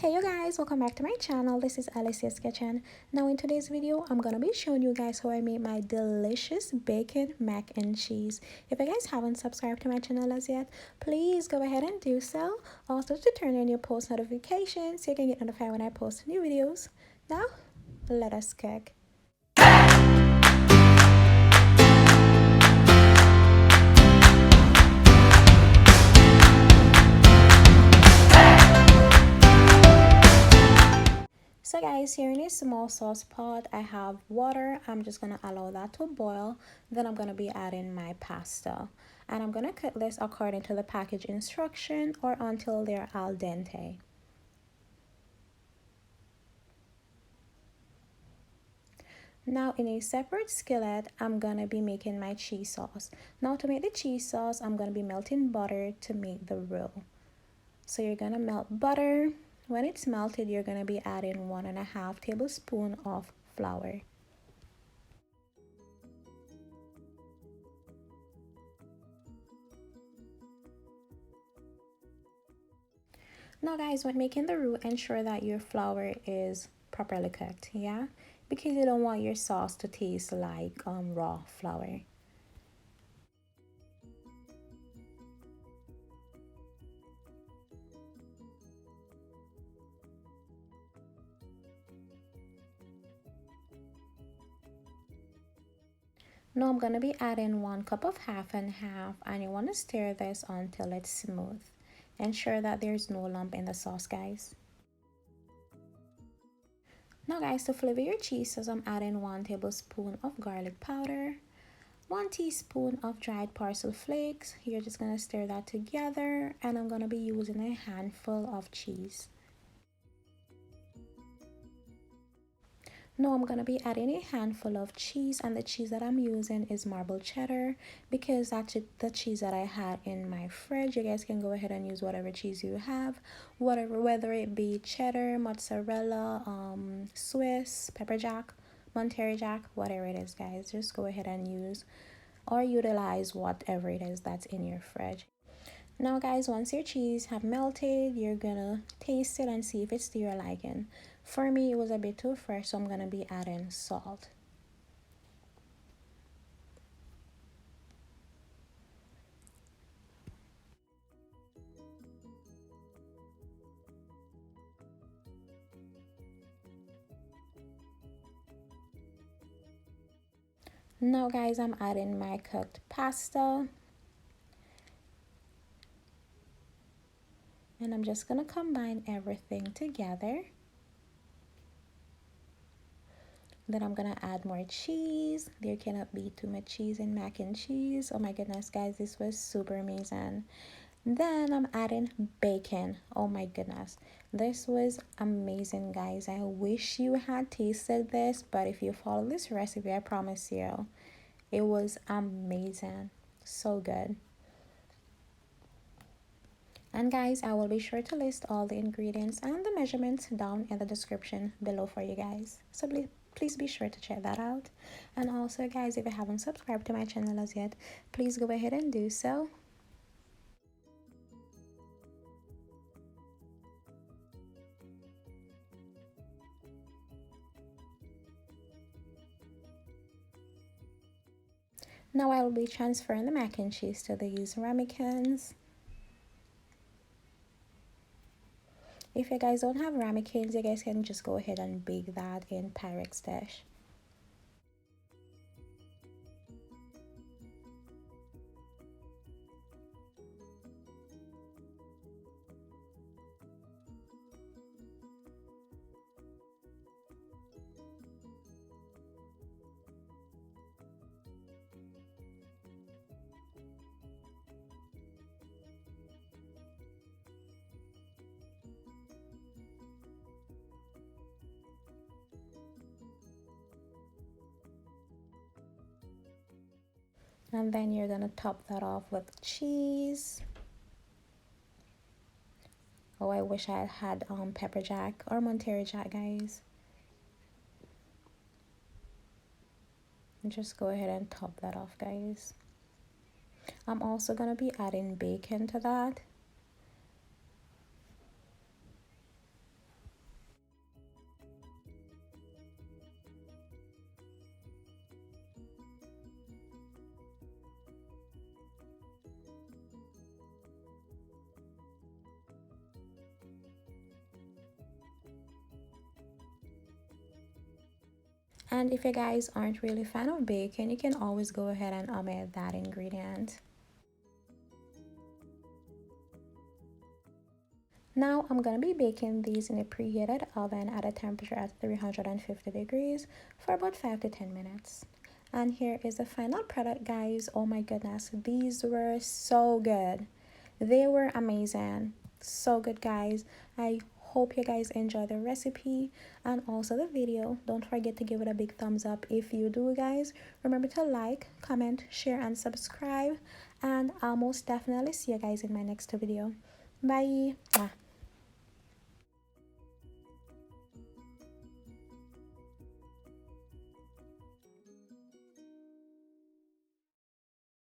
Hey you guys, welcome back to my channel. This is Alicia's Kitchen. Now in today's video, I'm gonna be showing you guys how I made my delicious bacon mac and cheese. If you guys haven't subscribed to my channel as yet, please go ahead and do so. Also to turn on your post notifications so you can get notified when I post new videos. Now, let us cook. So guys, here in a small sauce pot, I have water. I'm just going to allow that to boil. Then I'm going to be adding my pasta. And I'm going to cook this according to the package instruction or until they're al dente. Now in a separate skillet, I'm going to be making my cheese sauce. Now to make the cheese sauce, I'm going to be melting butter to make the roux. So you're going to melt butter. When it's melted, you're going to be adding 1.5 tablespoons of flour. Now guys, when making the roux, ensure that your flour is properly cooked, yeah? Because you don't want your sauce to taste like raw flour. Now I'm going to be adding 1 cup of half and half, and you want to stir this until it's smooth. Ensure that there's no lump in the sauce, guys. Now guys, to flavor your cheese sauce, I'm adding 1 tablespoon of garlic powder, 1 teaspoon of dried parsley flakes. You're just going to stir that together, and I'm going to be using a handful of cheese. Now I'm going to be adding a handful of cheese, and the cheese that I'm using is marbled cheddar because that's the cheese that I had in my fridge. You guys can go ahead and use whatever cheese you have, whether it be cheddar, mozzarella, Swiss, pepper jack, Monterey Jack, whatever it is, guys. Just go ahead and use or utilize whatever it is that's in your fridge. Now guys, once your cheese have melted, you're gonna taste it and see if it's to your liking. For me, it was a bit too fresh, so I'm gonna be adding salt. Now guys, I'm adding my cooked pasta. And I'm just gonna combine everything together. Then I'm gonna add more cheese. There cannot be too much cheese in mac and cheese. Oh my goodness, guys, this was super amazing. Then I'm adding bacon. Oh my goodness, this was amazing, guys. I wish you had tasted this, but if you follow this recipe, I promise you, it was amazing. So good. And guys, I will be sure to list all the ingredients and the measurements down in the description below for you guys. So please be sure to check that out. And also guys, if you haven't subscribed to my channel as yet, please go ahead and do so. Now I will be transferring the mac and cheese to these ramekins. If you guys don't have ramekins, you guys can just go ahead and bake that in Pyrex dish. And then you're gonna top that off with cheese. Oh, I wish I had pepper jack or Monterey Jack, guys. And just go ahead and top that off, guys. I'm also gonna be adding bacon to that. And if you guys aren't really a fan of bacon, you can always go ahead and omit that ingredient. Now I'm gonna be baking these in a preheated oven at a temperature at 350 degrees for about 5 to 10 minutes. And here is the final product, guys. Oh my goodness, these were so good. They were amazing. So good, guys. I hope you guys enjoy the recipe and also the video. Don't forget to give it a big thumbs up if you do, guys. Remember to like, comment, share, and subscribe. And I'll most definitely see you guys in my next video. Bye.